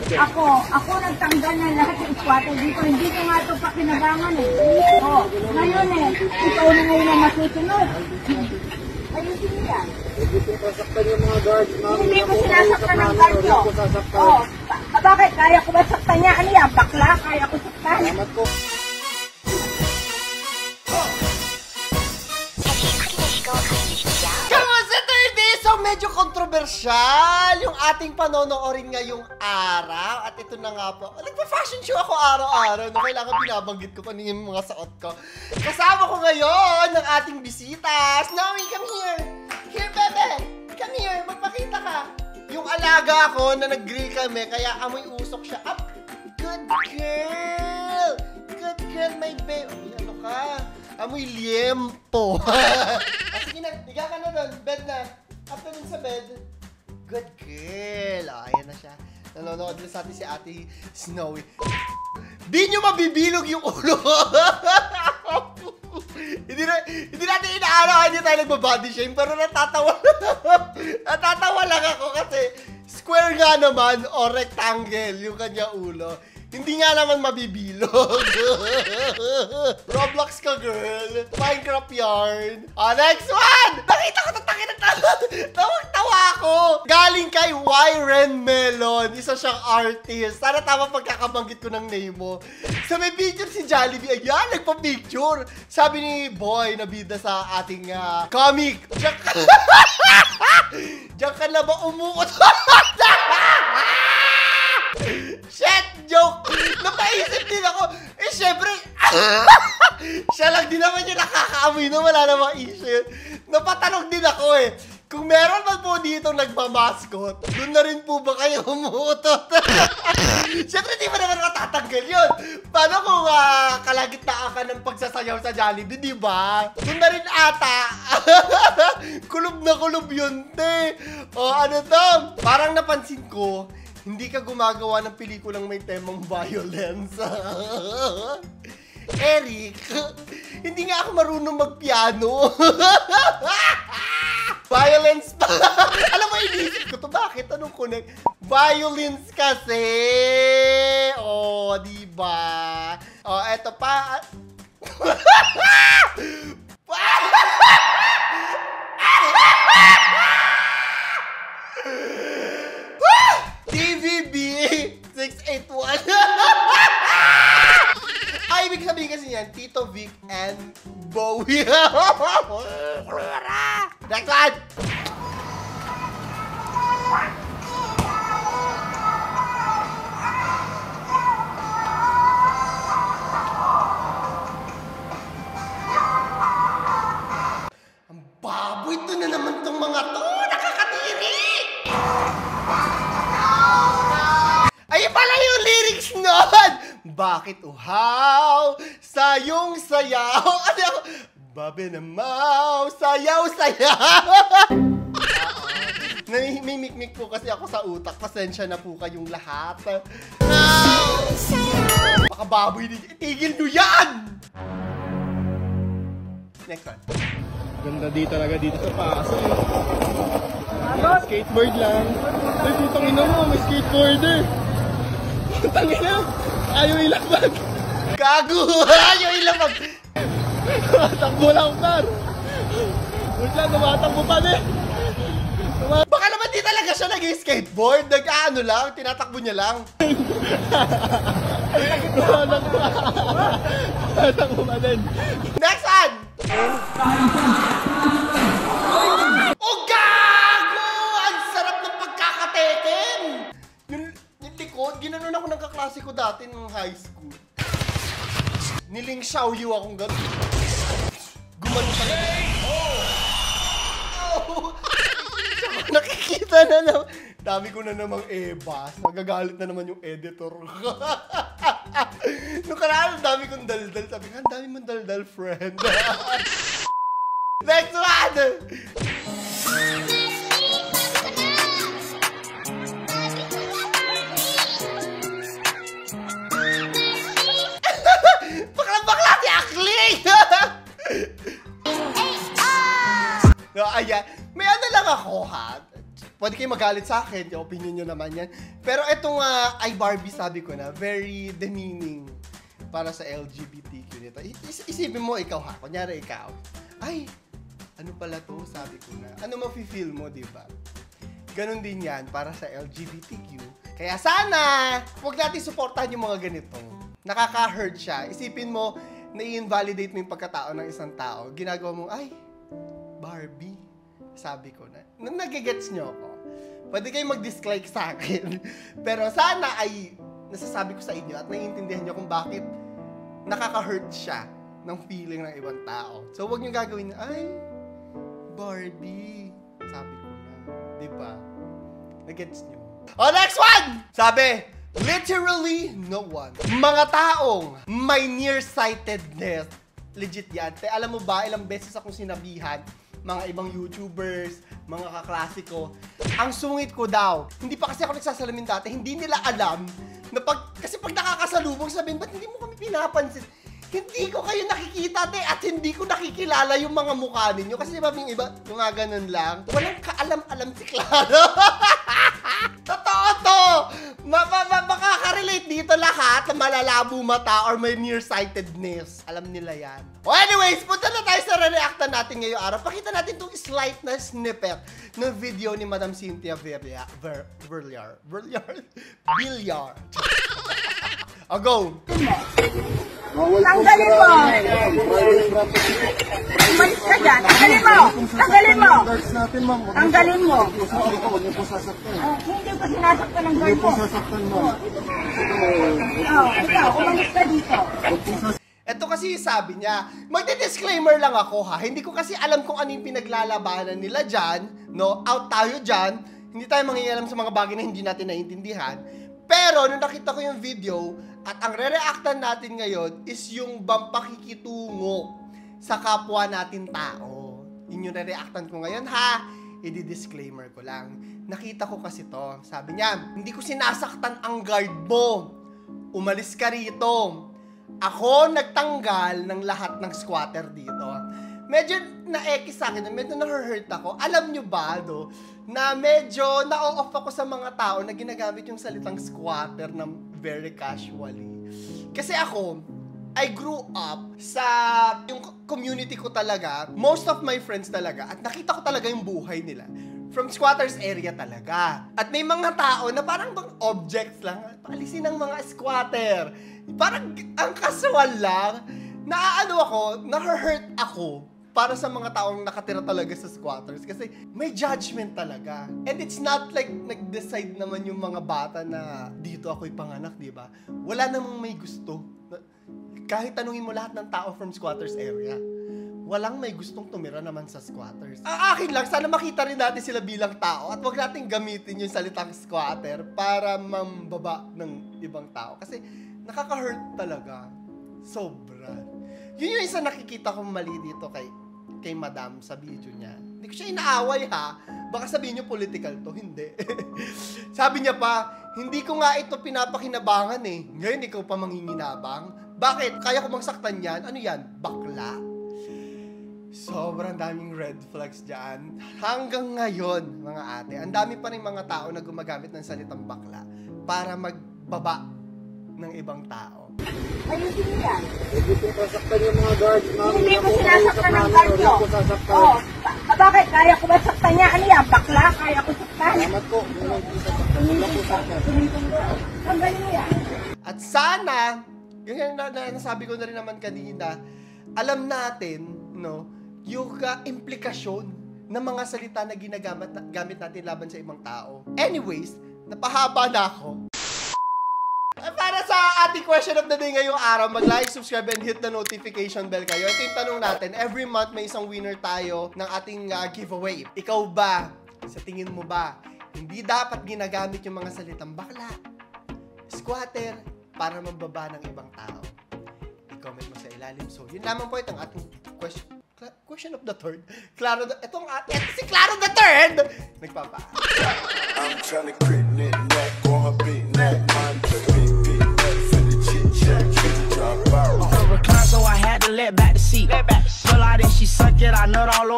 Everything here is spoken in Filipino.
Ako nagtanggal na lahat ng squatter dito. Hindi ko nga ito pakinabangan eh. Ngayon ikaw na ngayon na masusunod. Ayusin mo yan. Hindi ko sasaktan yung mga guards. Hindi ko sinasaktan ng guard nyo. Bakit? Kaya ko ba saktan niya? Ano yan? Bakla? Kaya ko saktan. Salamat ko. So, medyo kontrobersyal yung ating panonoorin ngayong araw. At ito na nga po. Nagpa-fashion show ako araw-araw na kailangan binabanggit ko kanina yung mga suot ko. Kasama ko ngayon ng ating bisita. Snowy, come here. Here, bebe. Come here. Magpakita ka. Yung alaga ko na nag-grill kami, kaya amoy usok siya. Up. Good girl. Good girl, my babe. Amoy ano ka? Amoy liempo. Sige na, higa ka na doon. Bed na. Up na din sa bed. Good girl. Oh, ayan na siya. Nanonood na sa atin si Ate Snowy. Di nyo mabibilog yung ulo. Hindi natin inaarawan niya tayo nagbabody shame, pero natatawa. Natatawa lang ako kasi square nga naman o rectangle yung kanya ulo. Hindi nga naman mabibilog. Roblox ka, girl. Minecraft yarn. Next one! Nakita ko tatangin na tawag-tawa ako. Galing kay Wyren Melon. Isa siyang artist. Sana tama pagkakabanggit ko ng name mo. So may picture si Jollibee. Ayan, nagpa-picture. Sabi ni Boy na bida sa ating comic. Diyan ka na ba umuot? Shit! Joke! Napaisip din ako. Eh, syempre, siya lang din naman yung nakakaamoy na wala namang issue. Napatanong din ako eh. Kung meron man po dito nagmamaskot, doon na rin po ba kayo umutot? Syempre, di ba naman matatanggal yun? Paano kung kalagitnaan ka ng pagsasayaw sa Jollibee, di ba? Doon na rin ata. Kulob na kulob yun, te. O, ano to? Parang napansin ko, hindi ka gumagawa ng pelikulang may temang violence. Eric, hindi nga ako marunong mag-piano. Violence pa. Alam mo, inisip ko to. Bakit? Anong connect? Violence kasi. Oh, diba? Oh, eto pa. TVB 681. Ay, ibig sabihin kasi yan, Tito Vic and Bowie. Next one! Ang baboy, ito na naman tong mga to. Nakakatiri! Ayun pala yung lyrics nun! Bakit uhaw sa iyong sayaw? Ano? Babe na mau, sayaw-sayaw! May mikmik po kasi ako sa utak. Pasensya na po kayong lahat. Baka baboy din. Itigil nyo yan! Next one. Ganda di talaga dito sa Paso. Skateboard lang. Ay, putang ina mo, may skateboarder. Putang ina, ayaw ilapag. Gago! Ayaw ilapag! Takbo lang, par. Wala, tumatakbo pa din. Baka naman di talaga siya nag-skateboard. Nag-ano lang, tinatakbo niya lang. Tumatakbo pa din. Next one! Oh, gago! Ang sarap ng pagkakatekin! Yung likod, ginanon ako ng kaklase ko dati nung high school. Niling Xiaoyu akong gano'n. Gumano talaga. Oh! Nakikita na naman. Dami ko na namang ebas. Magagalit na naman yung editor. Nung karaan, dami kong daldal. Sabi ka, dami mong daldal, friend. Next one! Bakla si Akling! No, ayan. May ano lang ako, ha? pwede kayo magalit sa akin, yung opinion nyo naman yan. Pero itong I, Barbie, sabi ko na, very demeaning para sa LGBTQ nito. Isipin mo, ikaw ha, kunyari ikaw, ay, ano pala to, sabi ko na. Ano mafe-feel mo, di ba? Ganon din yan para sa LGBTQ. Kaya sana, huwag natin supportahan yung mga ganito. Nakaka-hurt siya. Isipin mo, na-invalidate mo yung pagkatao ng isang tao. Ginagawa mo, ay, Barbie. Sabi ko na. Nagigets nyo ako. Pwede kayo mag-dislike sa akin. Pero sana ay nasasabi ko sa inyo at naiintindihan nyo kung bakit nakaka-hurt siya ng feeling ng ibang tao. So, huwag nyo gagawin, ay, Barbie. Sabi ko na. Diba? Nagets nyo. Oh, next one! Sabi, literally no one. Mga taong may nearsightedness. Legit yan. Alam mo ba, ilang beses akong sinabihan, mga ibang YouTubers, mga kaklasiko, ang sungit ko daw. Hindi pa kasi ako nagsasalamin dati, hindi nila alam na kasi pag nakakasalubong, sabihin, ba't hindi mo kami pinapansin? Hindi ko kayo nakikita, at hindi ko nakikilala yung mga mukha ninyo. Kasi diba yung iba, yung mga ganun lang. Walang kaalam-alam si Claro. Totoo to! Makaka-relate dito lahat na malalabo mata or may nearsightedness. Alam nila yan. Well, anyways, punta na tayo sa re-reactan natin ngayong araw. Pakita natin itong slight na snippet ng video ni Madam Cynthia Villar. O, go! Tanggalin mo! Umalis ka dyan! Tanggalin mo! Tanggalin mo! Tanggalin mo! Hindi ko sinasaktan ng guard mo. Ikaw, umalis ka dito. Ito kasi sabi niya, magdi-disclaimer lang ako ha. Hindi ko kasi alam kung ano yung pinaglalabanan nila dyan. No? Out tayo dyan. Hindi tayo mangingialam sa mga bagay na hindi natin naiintindihan. Pero nung nakita ko yung video, at ang re-reactan natin ngayon is yung pakikitungo sa kapwa natin tao. Yun yung re-reactan ko ngayon ha. I-disclaimer ko lang. Nakita ko kasi to. Sabi niya, hindi ko sinasaktan ang guard mo. Umalis ka rito. Ako nagtanggal ng lahat ng squatter dito. Medyo na-ekis sa akin, medyo na-hurt ako. Alam nyo ba, na medyo na-off ako sa mga tao na ginagamit yung salitang squatter na very casually. Kasi ako, I grew up sa yung community ko talaga, most of my friends talaga, at nakita ko talaga yung buhay nila. From squatters area talaga. At may mga tao na parang bang objects lang, paalisin ng mga squatter. Parang ang casual lang, naaano ako, na-hurt ako para sa mga taong nakatira talaga sa squatters kasi may judgment talaga. And it's not like nag-decide naman yung mga bata na dito ako'y panganak, di ba? Wala namang may gusto. Kahit tanungin mo lahat ng tao from squatters area, walang may gustong tumira naman sa squatters. Ang akin lang, sana makita rin natin sila bilang tao at wag natin gamitin yung salitang squatter para mambaba ng ibang tao. Kasi nakaka-hurt talaga. Sobra. Yun yung isa nakikita kong mali dito kay Madam sa video niya. Hindi ko siya inaaway ha. Baka sabihin niyo political to. Hindi. Sabi niya pa, hindi ko nga ito pinapakinabangan eh. Ngayon ikaw pa manginginabang. Bakit? Kaya ko magsaktan yan? Ano yan? Bakla? Sobrang daming red flags dyan. Hanggang ngayon, mga ate, ang dami pa rin mga tao na gumagamit ng salitang bakla para magbaba ng ibang tao. Ayusin niyo yan. Hindi ko sasaktan yung mga guards, ma'am. Hindi ko sinasaktan ng guard mo. Oh, bakit? Kaya ko ba saktan niya? Ano yan? Bakla? Kaya ko saktan? Salamat po. Tanggalin mo yan. At sana, ganyan na nasabi ko na rin naman kanina, alam natin, no, yung implikasyon ng mga salita na gamit natin laban sa ibang tao. Anyways, napahaba na ako. Para sa ating question of the day ngayong araw, mag-like, subscribe, and hit the notification bell kayo. Ito yung tanong natin. Every month may isang winner tayo ng ating giveaway. Ikaw ba, sa tingin mo ba, hindi dapat ginagamit yung mga salitang bakla, squatter, para mambaba ng ibang tao? I-comment mo sa ilalim. So, yun lamang po itong ating question of the third. Claro, si Claro the Third! Nagpapa. I'm trying to